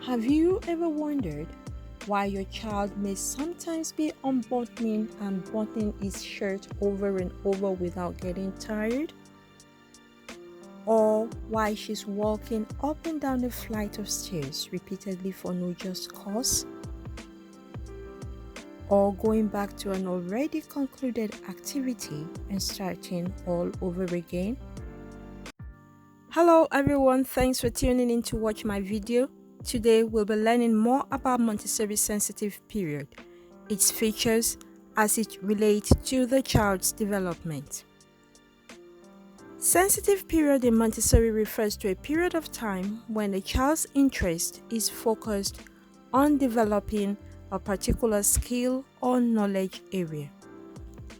Have you ever wondered why your child may sometimes be unbuttoning and buttoning his shirt over and over without getting tired? Or why she's walking up and down a flight of stairs repeatedly for no just cause? Or going back to an already concluded activity and starting all over again? Hello everyone, thanks for tuning in to watch my video. Today we'll be learning more about Montessori sensitive period, its features as it relates to the child's development. Sensitive period in Montessori refers to a period of time when the child's interest is focused on developing a particular skill or knowledge area.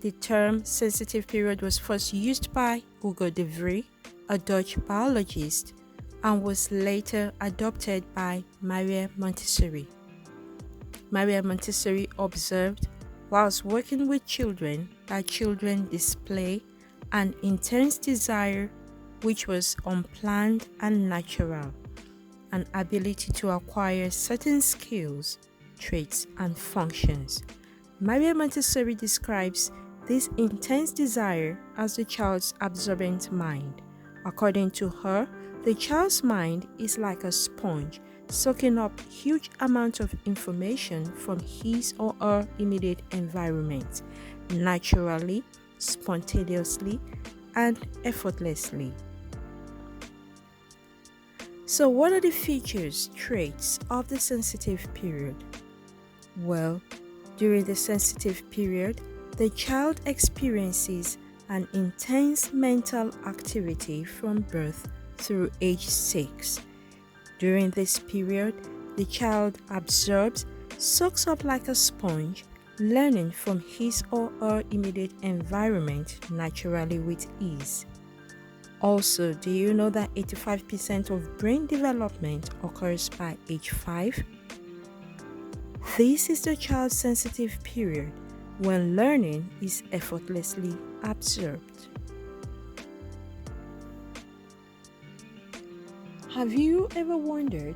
The term sensitive period was first used by Hugo de Vries, a Dutch biologist, and was later adopted by Maria Montessori. Maria Montessori observed, whilst working with children, that children display an intense desire which was unplanned and natural, an ability to acquire certain skills, traits, and functions. Maria Montessori describes this intense desire as the child's absorbent mind. According to her, the child's mind is like a sponge, soaking up huge amounts of information from his or her immediate environment, naturally, spontaneously, and effortlessly. So what are the features, traits of the sensitive period? Well, during the sensitive period, the child experiences an intense mental activity from birth through age 6. During this period, the child absorbs, soaks up like a sponge, learning from his or her immediate environment naturally with ease. Also, do you know that 85% of brain development occurs by age 5? This is the child's sensitive period when learning is effortlessly absorbed. Have you ever wondered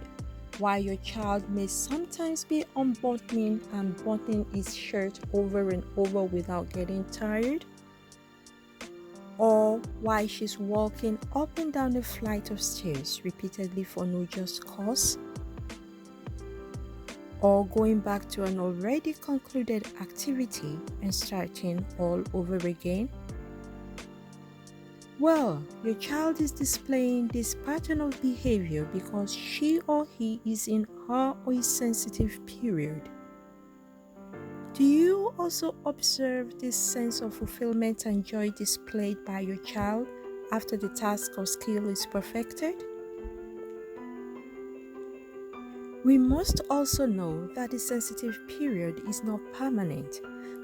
why your child may sometimes be unbuttoning and buttoning his shirt over and over without getting tired? Or why she's walking up and down a flight of stairs repeatedly for no just cause? Or going back to an already concluded activity and starting all over again? Well, your child is displaying this pattern of behavior because she or he is in her or his sensitive period. Do you also observe this sense of fulfillment and joy displayed by your child after the task or skill is perfected? We must also know that the sensitive period is not permanent.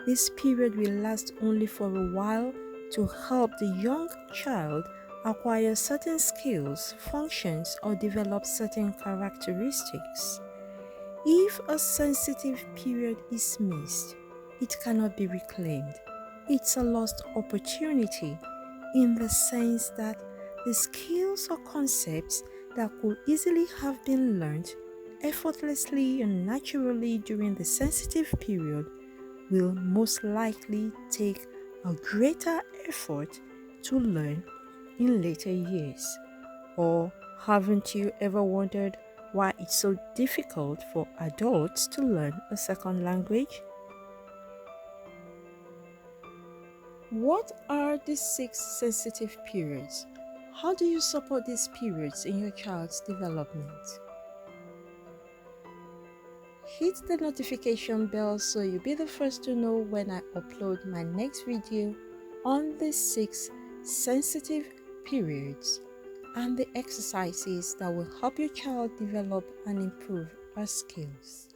This period will last only for a while to help the young child acquire certain skills, functions, or develop certain characteristics. If a sensitive period is missed, it cannot be reclaimed. It's a lost opportunity in the sense that the skills or concepts that could easily have been learned effortlessly and naturally during the sensitive period will most likely take a greater effort to learn in later years. Or haven't you ever wondered why it's so difficult for adults to learn a second language? What are the 6 sensitive periods? How do you support these periods in your child's development? Hit the notification bell so you'll be the first to know when I upload my next video on the 6 sensitive periods and the exercises that will help your child develop and improve her skills.